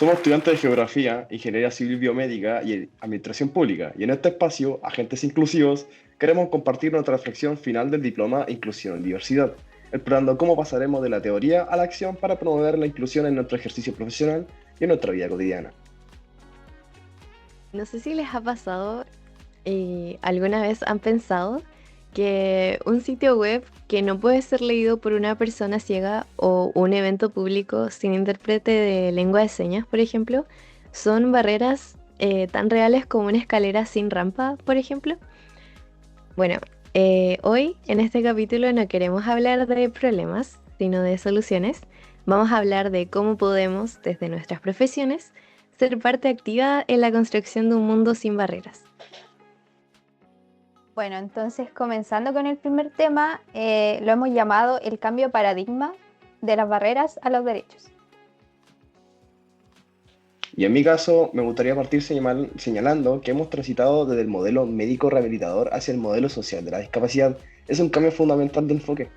Somos estudiantes de Geografía, Ingeniería Civil Biomédica y Administración Pública, y en este espacio, Agentes Inclusivos, queremos compartir nuestra reflexión final del diploma Inclusión en Diversidad, explorando cómo pasaremos de la teoría a la acción para promover la inclusión en nuestro ejercicio profesional y en nuestra vida cotidiana. No sé si les ha pasado, alguna vez han pensado que un sitio web que no puede ser leído por una persona ciega o un evento público sin intérprete de lengua de señas, por ejemplo, son barreras tan reales como una escalera sin rampa, por ejemplo. Bueno, hoy en este capítulo no queremos hablar de problemas, sino de soluciones. Vamos a hablar de cómo podemos, desde nuestras profesiones, ser parte activa en la construcción de un mundo sin barreras. Bueno, entonces comenzando con el primer tema, lo hemos llamado el cambio de paradigma de las barreras a los derechos. Y en mi caso, me gustaría partir señalando que hemos transitado desde el modelo médico rehabilitador hacia el modelo social de la discapacidad. Es un cambio fundamental de enfoque.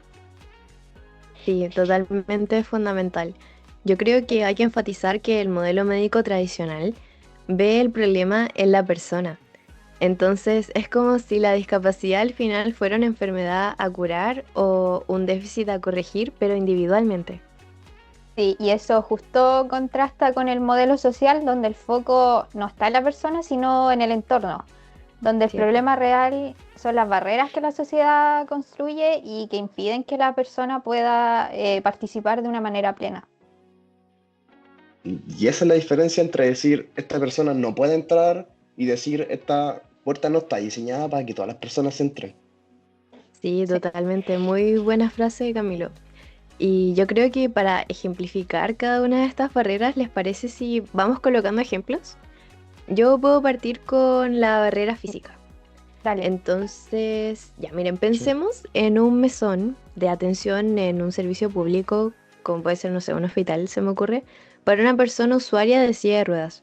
Sí, totalmente fundamental. Yo creo que hay que enfatizar que el modelo médico tradicional ve el problema en la persona. Entonces es como si la discapacidad al final fuera una enfermedad a curar o un déficit a corregir, pero individualmente. Sí, y eso justo contrasta con el modelo social donde el foco no está en la persona, sino en el entorno, donde el Cierto. problema real son las barreras que la sociedad construye y que impiden que la persona pueda participar de una manera plena. Y esa es la diferencia entre decir, esta persona no puede entrar y decir, esta puerta no está diseñada para que todas las personas entren. Sí, Sí. totalmente. Muy buena frase, Camilo. Y yo creo que para ejemplificar cada una de estas barreras, ¿les parece si vamos colocando ejemplos? Yo puedo partir con la barrera física. Dale. Entonces, ya miren, Sí. pensemos en un mesón de atención en un servicio público, como puede ser, no sé, un hospital, se me ocurre, para una persona usuaria de silla de ruedas.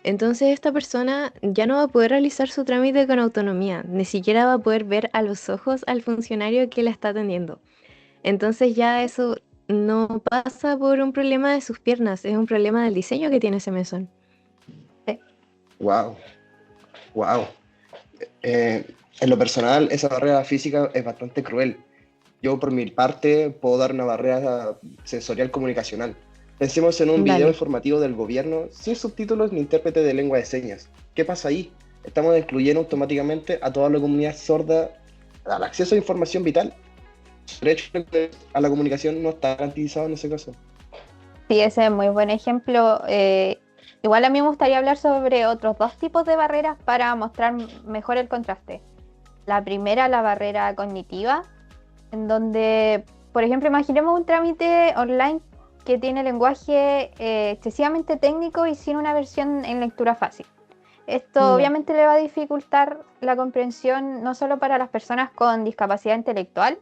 Entonces, esta persona ya no va a poder realizar su trámite con autonomía, ni siquiera va a poder ver a los ojos al funcionario que la está atendiendo. Entonces, ya eso no pasa por un problema de sus piernas, es un problema del diseño que tiene ese mesón. Sí. Wow, wow. En lo personal, esa barrera física es bastante cruel. Yo, por mi parte, puedo dar una barrera sensorial comunicacional. Pensemos en un video Dale. informativo del gobierno sin subtítulos ni intérprete de lengua de señas. ¿Qué pasa ahí? Estamos excluyendo automáticamente a toda la comunidad sorda al acceso a información vital. El derecho a la comunicación no está garantizado en ese caso. Sí, ese es muy buen ejemplo. Igual a mí me gustaría hablar sobre otros dos tipos de barreras para mostrar mejor el contraste. La primera, la barrera cognitiva, en donde, por ejemplo, imaginemos un trámite online que tiene lenguaje excesivamente técnico y sin una versión en lectura fácil. Esto Ya. obviamente le va a dificultar la comprensión no solo para las personas con discapacidad intelectual,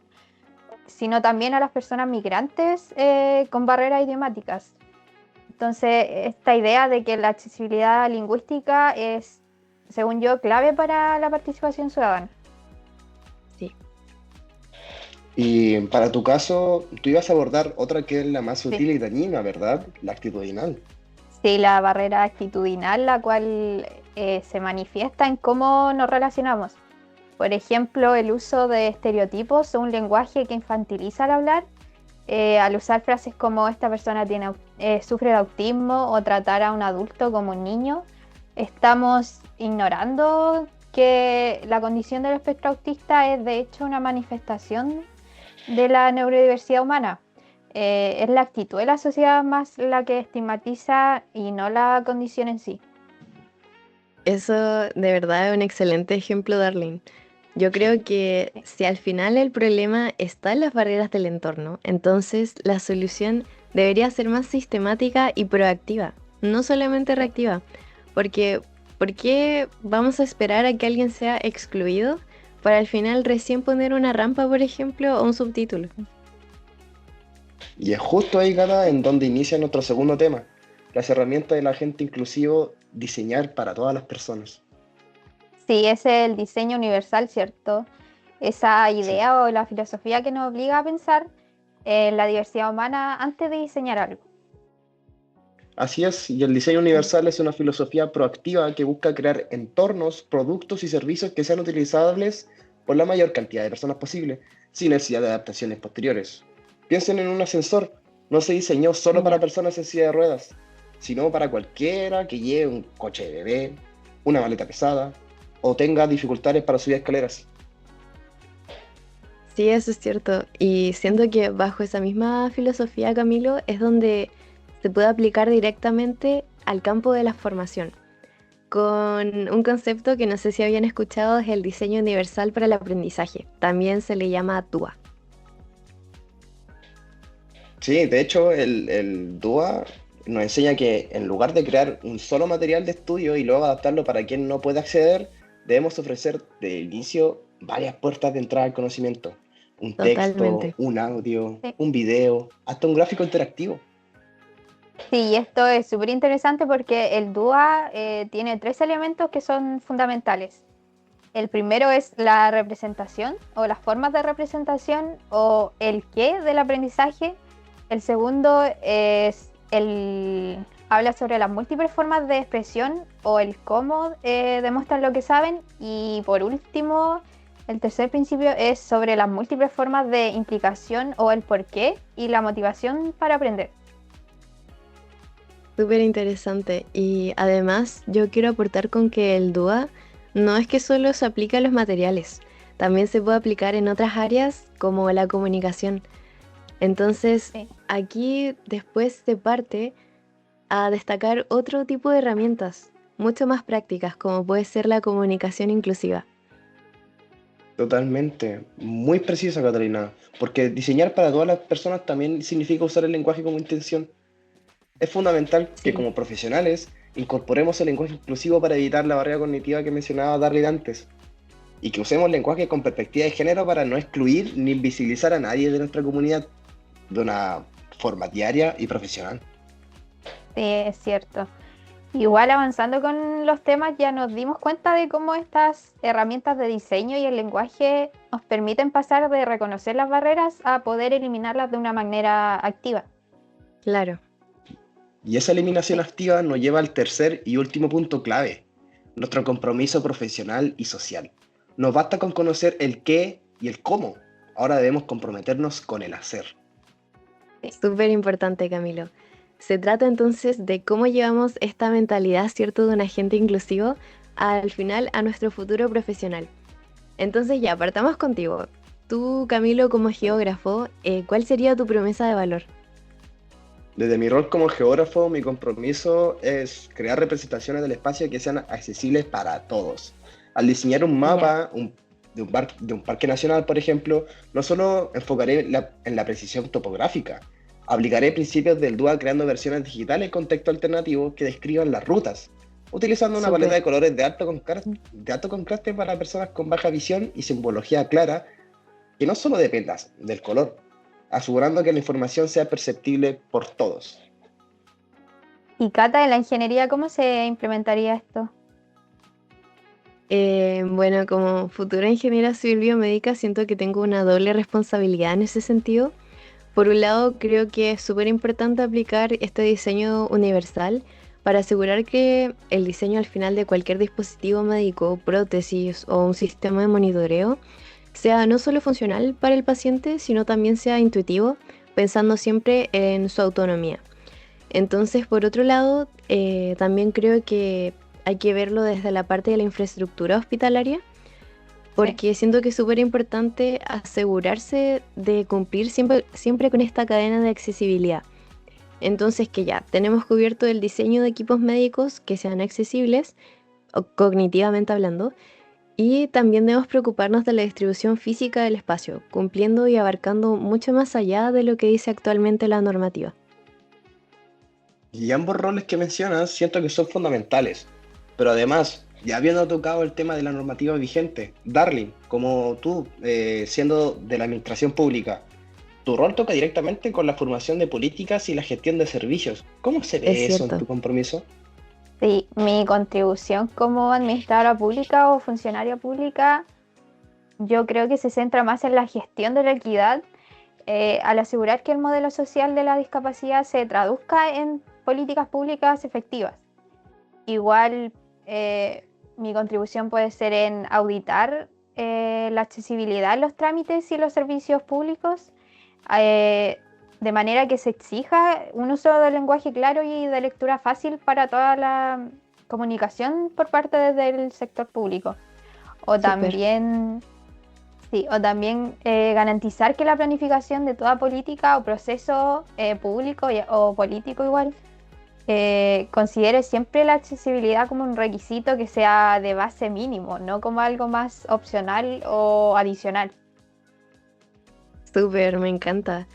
sino también a las personas migrantes con barreras idiomáticas. Entonces, esta idea de que la accesibilidad lingüística es, según yo, clave para la participación ciudadana. Sí. Y para tu caso, tú ibas a abordar otra que es la más Sí. sutil y dañina, ¿verdad? La actitudinal. Sí, la barrera actitudinal, la cual se manifiesta en cómo nos relacionamos. Por ejemplo, el uso de estereotipos o un lenguaje que infantiliza al hablar, al usar frases como esta persona sufre de autismo o tratar a un adulto como un niño, estamos ignorando que la condición del espectro autista es de hecho una manifestación de la neurodiversidad humana. Es la actitud de la sociedad más la que estigmatiza y no la condición en sí. Eso de verdad es un excelente ejemplo, Darlene. Yo Sí. creo que si al final el problema está en las barreras del entorno, entonces la solución debería ser más sistemática y proactiva, no solamente Sí. reactiva. Porque, ¿por qué vamos a esperar a que alguien sea excluido para al final recién poner una rampa, por ejemplo, o un subtítulo? Y es justo ahí, Gata, en donde inicia nuestro segundo tema, las herramientas del agente inclusivo, diseñar para todas las personas. Sí, ese es el diseño universal, ¿cierto? Esa Sí. idea o la filosofía que nos obliga a pensar en la diversidad humana antes de diseñar algo. Así es, y el diseño universal es una filosofía proactiva que busca crear entornos, productos y servicios que sean utilizables por la mayor cantidad de personas posible, sin necesidad de adaptaciones posteriores. Piensen en un ascensor, no se diseñó solo para Ya. personas en silla de ruedas, sino para cualquiera que lleve un coche de bebé, una maleta pesada o tenga dificultades para subir escaleras. Sí, eso es cierto. Y siento que bajo esa misma filosofía, Camilo, es donde se puede aplicar directamente al campo de la formación, con un concepto que no sé si habían escuchado, es el diseño universal para el aprendizaje. También se le llama DUA. Sí, de hecho, el DUA nos enseña que en lugar de crear un solo material de estudio y luego adaptarlo para quien no puede acceder, debemos ofrecer de inicio varias puertas de entrada al conocimiento. Un texto, Totalmente. un audio, Sí. un video, hasta un gráfico interactivo. Sí, esto es súper interesante porque el DUA tiene tres elementos que son fundamentales. El primero es la representación o las formas de representación o el qué del aprendizaje. El segundo habla sobre las múltiples formas de expresión o el cómo demuestran lo que saben. Y por último, el tercer principio es sobre las múltiples formas de implicación o el por qué y la motivación para aprender. Súper interesante. Y además yo quiero aportar con que el DUA no es que solo se aplica a los materiales, también se puede aplicar en otras áreas como la comunicación. Entonces, Sí. aquí después se parte a destacar otro tipo de herramientas, mucho más prácticas, como puede ser la comunicación inclusiva. Totalmente, muy precisa, Catalina, porque diseñar para todas las personas también significa usar el lenguaje como intención. Es fundamental que Sí, como profesionales incorporemos el lenguaje inclusivo para evitar la barrera cognitiva que mencionaba Darryl antes, y que usemos lenguaje con perspectiva de género para no excluir ni invisibilizar a nadie de nuestra comunidad de una forma diaria y profesional. Sí, es cierto. Igual avanzando con los temas ya nos dimos cuenta de cómo estas herramientas de diseño y el lenguaje nos permiten pasar de reconocer las barreras a poder eliminarlas de una manera activa. claro. Y esa eliminación Sí. activa nos lleva al tercer y último punto clave, nuestro compromiso profesional y social. Nos basta con conocer el qué y el cómo. Ahora debemos comprometernos con el hacer. Sí. Súper importante, Camilo. Se trata entonces de cómo llevamos esta mentalidad, ¿cierto?, de un agente inclusivo al final a nuestro futuro profesional. Entonces ya, partamos contigo. Tú, Camilo, como geógrafo, ¿cuál sería tu promesa de valor? Desde mi rol como geógrafo, mi compromiso es crear representaciones del espacio que sean accesibles para todos. Al diseñar un Ya, mapa de un parque nacional, por ejemplo, no solo enfocaré en la precisión topográfica, aplicaré principios del DUA creando versiones digitales con texto alternativo que describan las rutas, utilizando una paleta Súper. de colores de alto contraste para personas con baja visión y simbología clara, que no solo dependas del color, asegurando que la información sea perceptible por todos. y Cata, en la ingeniería, ¿cómo se implementaría esto? Bueno, como futura ingeniera civil biomédica, siento que tengo una doble responsabilidad en ese sentido. Por un lado, creo que es súper importante aplicar este diseño universal para asegurar que el diseño al final de cualquier dispositivo médico, prótesis o un sistema de monitoreo sea no solo funcional para el paciente, sino también sea intuitivo, pensando siempre en su autonomía. Entonces, por otro lado, también creo que hay que verlo desde la parte de la infraestructura hospitalaria, Sí. porque siento que es súper importante asegurarse de cumplir siempre con esta cadena de accesibilidad. Entonces, que ya tenemos cubierto el diseño de equipos médicos que sean accesibles, o cognitivamente hablando, y también debemos preocuparnos de la distribución física del espacio, cumpliendo y abarcando mucho más allá de lo que dice actualmente la normativa. Y ambos roles que mencionas siento que son fundamentales, pero además, ya habiendo tocado el tema de la normativa vigente, Darling, como tú, siendo de la administración pública, tu rol toca directamente con la formación de políticas y la gestión de servicios. ¿Cómo se Es ve eso en cierto. tu compromiso? Sí, mi contribución como administradora pública o funcionaria pública, yo creo que se centra más en la gestión de la equidad al asegurar que el modelo social de la discapacidad se traduzca en políticas públicas efectivas. Igual mi contribución puede ser en auditar la accesibilidad en los trámites y los servicios públicos, de manera que se exija un uso del lenguaje claro y de lectura fácil para toda la comunicación por parte del sector público. O Súper. también, sí, o también garantizar que la planificación de toda política o proceso público o político igual considere siempre la accesibilidad como un requisito que sea de base mínimo, no como algo más opcional o adicional. Súper, me encanta.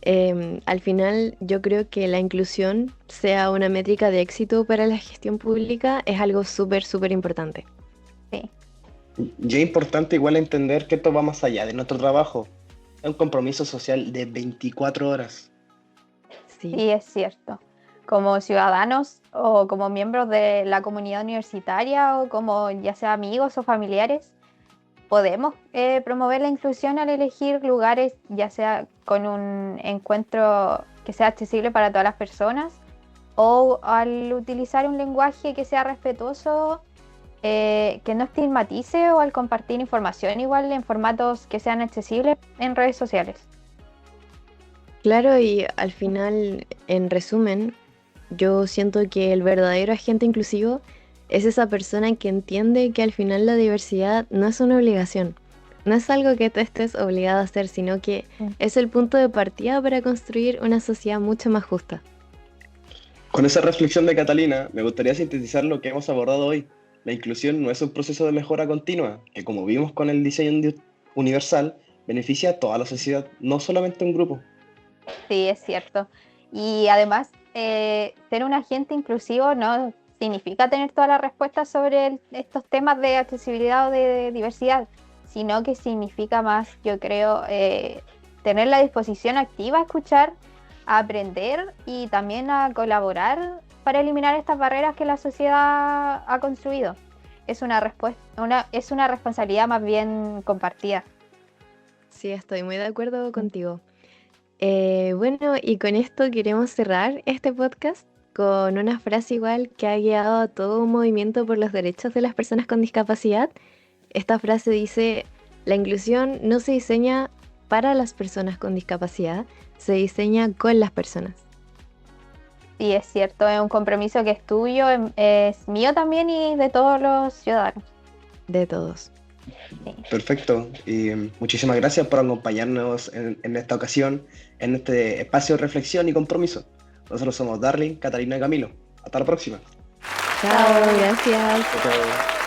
Al final, yo creo que la inclusión sea una métrica de éxito para la gestión pública es algo súper, súper importante. Sí, Y es importante igual entender que esto va más allá de nuestro trabajo. Es un compromiso social de 24 horas. Sí, sí, es cierto. Como ciudadanos o como miembros de la comunidad universitaria o como ya sea amigos o familiares, podemos promover la inclusión al elegir lugares, ya sea con un encuentro que sea accesible para todas las personas o al utilizar un lenguaje que sea respetuoso, que no estigmatice, o al compartir información igual en formatos que sean accesibles en redes sociales. claro, y al final, en resumen, yo siento que el verdadero agente inclusivo es esa persona que entiende que al final la diversidad no es una obligación, no es algo que tú estés obligado a hacer, sino que es el punto de partida para construir una sociedad mucho más justa. Con esa reflexión de Catalina, me gustaría sintetizar lo que hemos abordado hoy. La inclusión no es un proceso de mejora continua, que como vimos con el diseño universal, beneficia a toda la sociedad, no solamente a un grupo. Sí, es cierto. Y además, ser un agente inclusivo no significa tener todas las respuestas sobre estos temas de accesibilidad o de diversidad, sino que significa más, yo creo, tener la disposición activa a escuchar, a aprender y también a colaborar para eliminar estas barreras que la sociedad ha construido. Es una responsabilidad más bien compartida. Sí, estoy muy de acuerdo contigo. Bueno, y con esto queremos cerrar este podcast con una frase igual que ha guiado a todo un movimiento por los derechos de las personas con discapacidad. Esta frase dice: la inclusión no se diseña para las personas con discapacidad, se diseña con las personas. Sí, es cierto, es un compromiso que es tuyo, es mío también y de todos los ciudadanos. De todos. Sí. Perfecto. Y muchísimas gracias por acompañarnos en esta ocasión, en este espacio de reflexión y compromiso. Nosotros somos Darling, Catalina y Camilo. Hasta la próxima. Chao, gracias. Chao, chao.